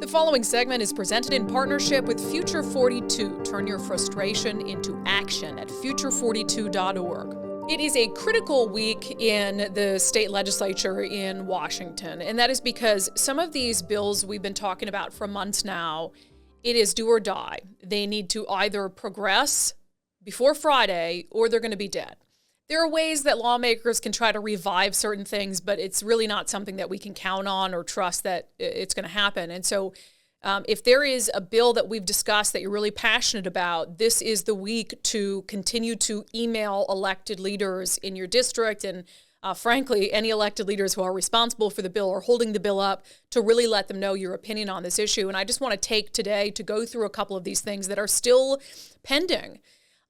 The following segment is presented in partnership with Future 42. Turn your frustration into action at future42.org. It is a critical week in the state legislature in Washington, and that is because some of these bills we've been talking about for months now, it is do or die. They need to either progress before Friday or they're going to be dead. There are ways that lawmakers can try to revive certain things, but it's really not something that we can count on or trust that it's going to happen. And so if there is a bill that we've discussed that you're really passionate about, this is the week to continue to email elected leaders in your district and frankly, any elected leaders who are responsible for the bill or holding the bill up to really let them know your opinion on this issue. And I just want to take today to go through a couple of these things that are still pending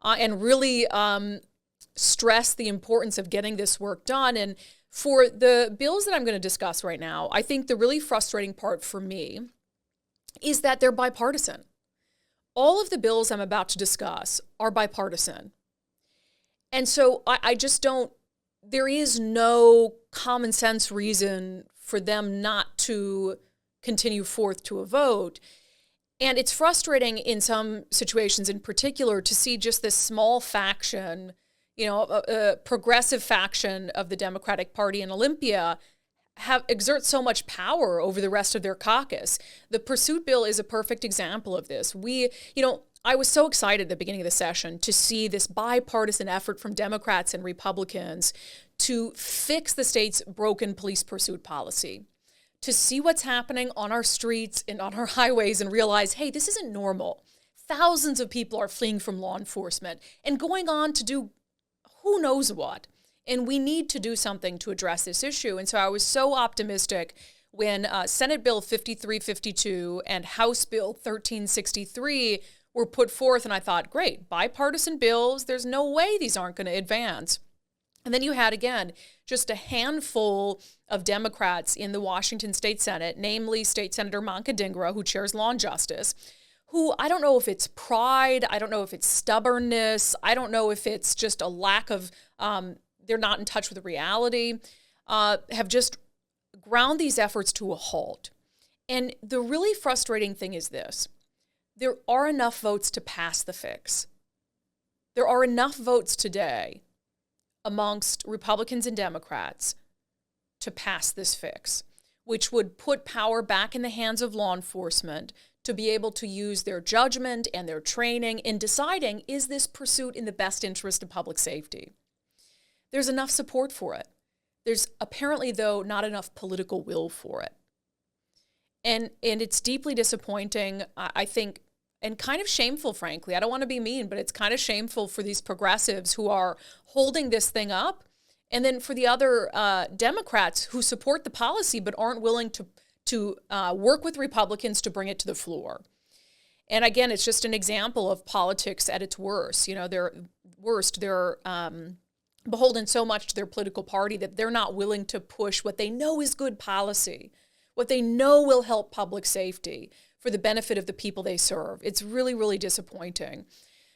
and really stress the importance of getting this work done. And for the bills that I'm going to discuss right now, I think the really frustrating part for me is that they're bipartisan. All of the bills I'm about to discuss are bipartisan. And so I just don't, there is no common sense reason for them not to continue forth to a vote. And it's frustrating in some situations in particular to see just this small faction, a progressive faction of the Democratic Party in Olympia exert so much power over the rest of their caucus. The pursuit bill is a perfect example of this. I was so excited at the beginning of the session to see this bipartisan effort from Democrats and Republicans to fix the state's broken police pursuit policy, to see what's happening on our streets and on our highways and realize, hey, this isn't normal. Thousands of people are fleeing from law enforcement and going on to do who knows what. And we need to do something to address this issue. And so I was so optimistic when Senate Bill 5352 and House Bill 1363 were put forth. And I thought, great, bipartisan bills, there's no way these aren't going to advance. And then you had, again, just a handful of Democrats in the Washington State Senate, namely State Senator Dhingra, who chairs Law and Justice, who I don't know if it's pride, I don't know if it's stubbornness, I don't know if it's just a lack of, they're not in touch with reality, have just ground these efforts to a halt. And the really frustrating thing is this: there are enough votes to pass the fix. There are enough votes today amongst Republicans and Democrats to pass this fix, which would put power back in the hands of law enforcement to be able to use their judgment and their training in deciding, is this pursuit in the best interest of public safety? There's enough support for it. There's apparently, though, not enough political will for it. And it's deeply disappointing, I think, and kind of shameful, frankly. I don't want to be mean, but it's kind of shameful for these progressives who are holding this thing up, and then for the other Democrats who support the policy but aren't willing to work with Republicans to bring it to the floor. And again, it's just an example of politics at its worst. They're beholden so much to their political party that they're not willing to push what they know is good policy, what they know will help public safety for the benefit of the people they serve. It's really, really disappointing.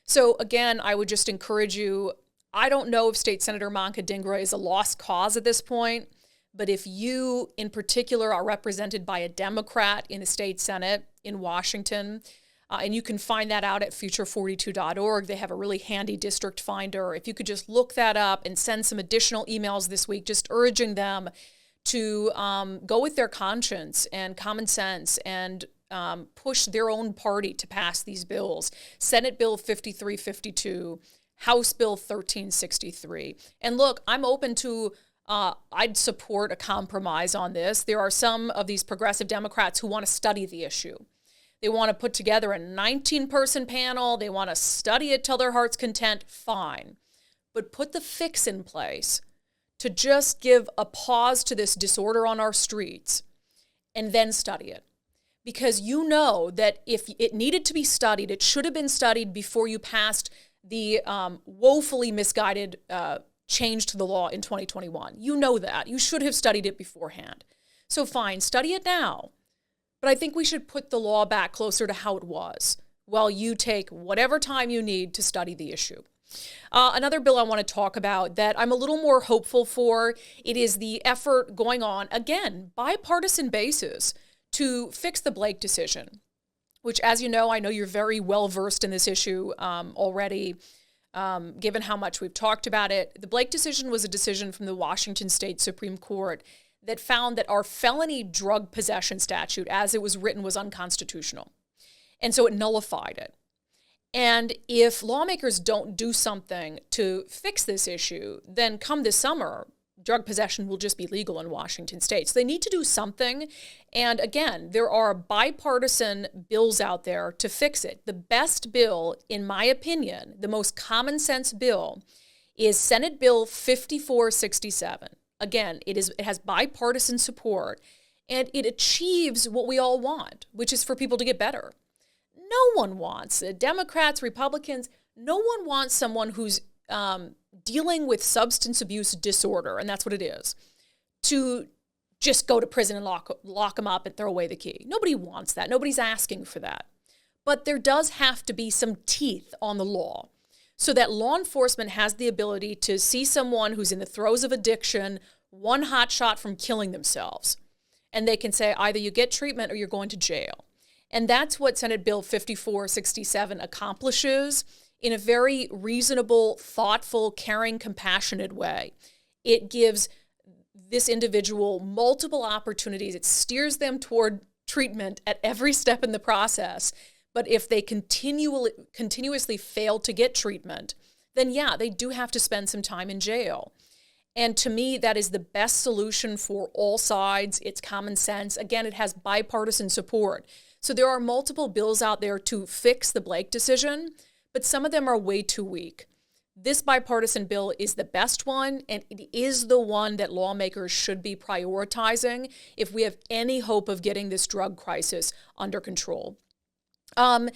So again, I would just encourage you, I don't know if State Senator Dhingra is a lost cause at this point, but if you in particular are represented by a Democrat in the state Senate in Washington, and you can find that out at future42.org. They have a really handy district finder. If you could just look that up and send some additional emails this week, just urging them to go with their conscience and common sense and push their own party to pass these bills. Senate Bill 5352, House Bill 1363. And look, I'm open to I'd support a compromise on this. There are some of these progressive Democrats who want to study the issue. They want to put together a 19-person panel. They want to study it till their heart's content. Fine. But put the fix in place to just give a pause to this disorder on our streets and then study it. Because you know that if it needed to be studied, it should have been studied before you passed the woefully misguided change to the law in 2021. You know that. You should have studied it beforehand. So fine, study it now. But I think we should put the law back closer to how it was while you take whatever time you need to study the issue. Another bill I want to talk about that I'm a little more hopeful for, it is the effort going on, again, bipartisan basis, to fix the Blake decision, which, as you know, I know you're very well versed in this issue already, given how much we've talked about it. The Blake decision was a decision from the Washington State Supreme Court that found that our felony drug possession statute, as it was written, was unconstitutional. And so it nullified it. And if lawmakers don't do something to fix this issue, then come this summer, drug possession will just be legal in Washington state. So they need to do something. And again, there are bipartisan bills out there to fix it. The best bill, in my opinion, the most common sense bill, is Senate Bill 5467. Again, it has bipartisan support, and it achieves what we all want, which is for people to get better. No one wants, Democrats, Republicans, no one wants someone who's dealing with substance abuse disorder, and that's what it is, to just go to prison and lock them up and throw away the key. Nobody wants that. Nobody's asking for that. But there does have to be some teeth on the law so that law enforcement has the ability to see someone who's in the throes of addiction, one hot shot from killing themselves, and they can say either you get treatment or you're going to jail. And that's what Senate Bill 5467 accomplishes in a very reasonable, thoughtful, caring, compassionate way. It gives this individual multiple opportunities. It steers them toward treatment at every step in the process. But if they continuously fail to get treatment, then yeah, they do have to spend some time in jail. And to me, that is the best solution for all sides. It's common sense. Again, it has bipartisan support. So there are multiple bills out there to fix the Blake decision, but some of them are way too weak. This bipartisan bill is the best one, and it is the one that lawmakers should be prioritizing if we have any hope of getting this drug crisis under control. One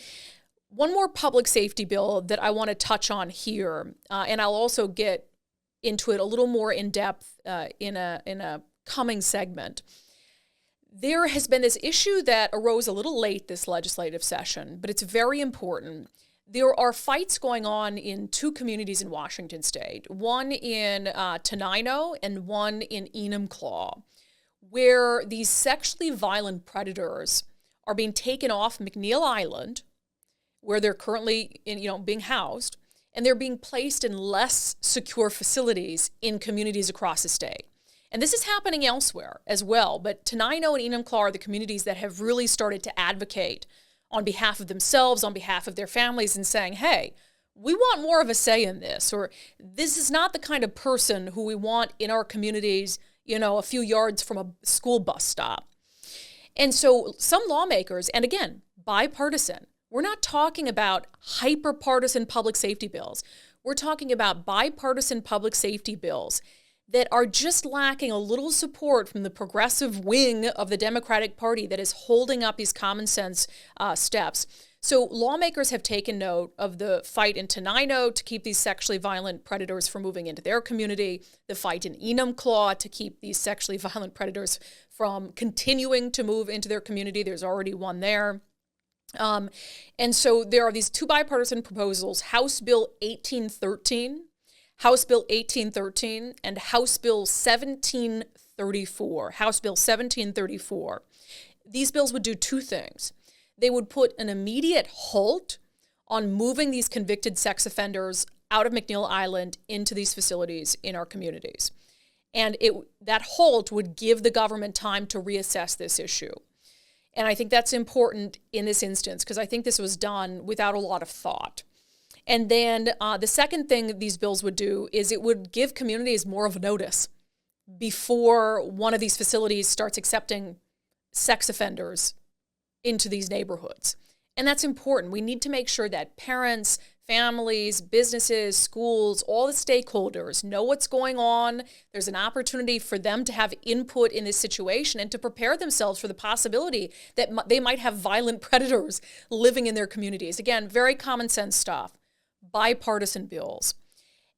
more public safety bill that I want to touch on here, and I'll also get into it a little more in depth in a coming segment. There has been this issue that arose a little late this legislative session, but it's very important. There are fights going on in two communities in Washington state, one in Tenino and one in Enumclaw, where these sexually violent predators are being taken off McNeil Island, where they're currently being housed, and they're being placed in less secure facilities in communities across the state. And this is happening elsewhere as well, but Tenino and Enumclaw are the communities that have really started to advocate on behalf of themselves, on behalf of their families, and saying, hey, we want more of a say in this, or this is not the kind of person who we want in our communities, a few yards from a school bus stop. And so some lawmakers, and again, bipartisan, we're not talking about hyper-partisan public safety bills. We're talking about bipartisan public safety bills that are just lacking a little support from the progressive wing of the Democratic Party that is holding up these common sense steps. So lawmakers have taken note of the fight in Tenino to keep these sexually violent predators from moving into their community, the fight in Enumclaw to keep these sexually violent predators from continuing to move into their community. There's already one there. And so there are these two bipartisan proposals, House Bill 1813, House Bill 1813, and House Bill 1734. House Bill 1734. These bills would do two things. They would put an immediate halt on moving these convicted sex offenders out of McNeil Island into these facilities in our communities. And that halt would give the government time to reassess this issue. And I think that's important in this instance because I think this was done without a lot of thought. And then the second thing these bills would do is it would give communities more of a notice before one of these facilities starts accepting sex offenders into these neighborhoods. And that's important. We need to make sure that parents, families, businesses, schools, all the stakeholders know what's going on. There's an opportunity for them to have input in this situation and to prepare themselves for the possibility that they might have violent predators living in their communities. Again, very common sense stuff, bipartisan bills.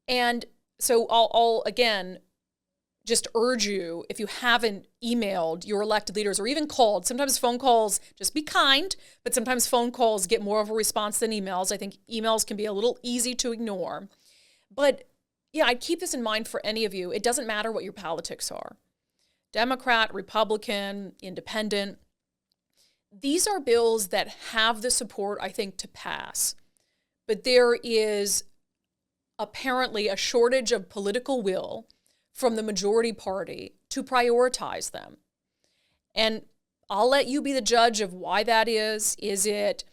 And so I'll again, just urge you, if you haven't emailed your elected leaders or even called, sometimes phone calls, just be kind, but sometimes phone calls get more of a response than emails. I think emails can be a little easy to ignore. But yeah, I'd keep this in mind for any of you. It doesn't matter what your politics are. Democrat, Republican, Independent. these are bills that have the support, I think, to pass. But there is apparently a shortage of political will from the majority party to prioritize them. And I'll let you be the judge of why that is. Is it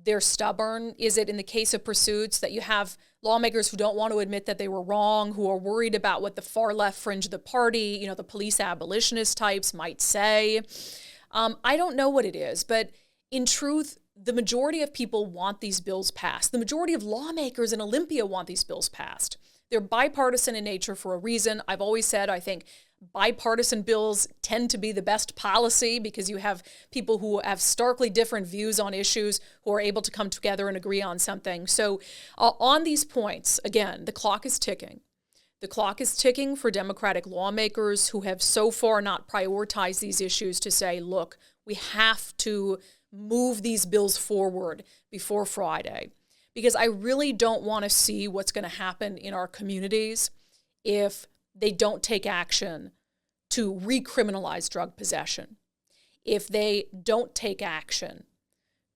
they're stubborn? Is it in the case of pursuits that you have lawmakers who don't want to admit that they were wrong, who are worried about what the far left fringe of the party, the police abolitionist types might say? I don't know what it is, but in truth, the majority of people want these bills passed. The majority of lawmakers in Olympia want these bills passed. They're bipartisan in nature for a reason. I've always said I think bipartisan bills tend to be the best policy because you have people who have starkly different views on issues who are able to come together and agree on something. So on these points, again, the clock is ticking. The clock is ticking for Democratic lawmakers who have so far not prioritized these issues to say, look, we have to move these bills forward before Friday. Because I really don't want to see what's going to happen in our communities if they don't take action to recriminalize drug possession, if they don't take action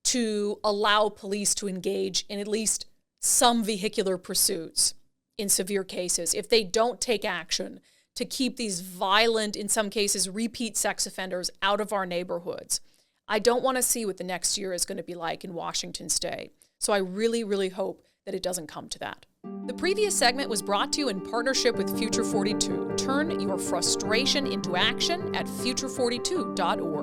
to allow police to engage in at least some vehicular pursuits in severe cases, if they don't take action to keep these violent, in some cases, repeat sex offenders out of our neighborhoods. I don't want to see what the next year is going to be like in Washington State. So I really, really hope that it doesn't come to that. The previous segment was brought to you in partnership with Future 42. Turn your frustration into action at future42.org.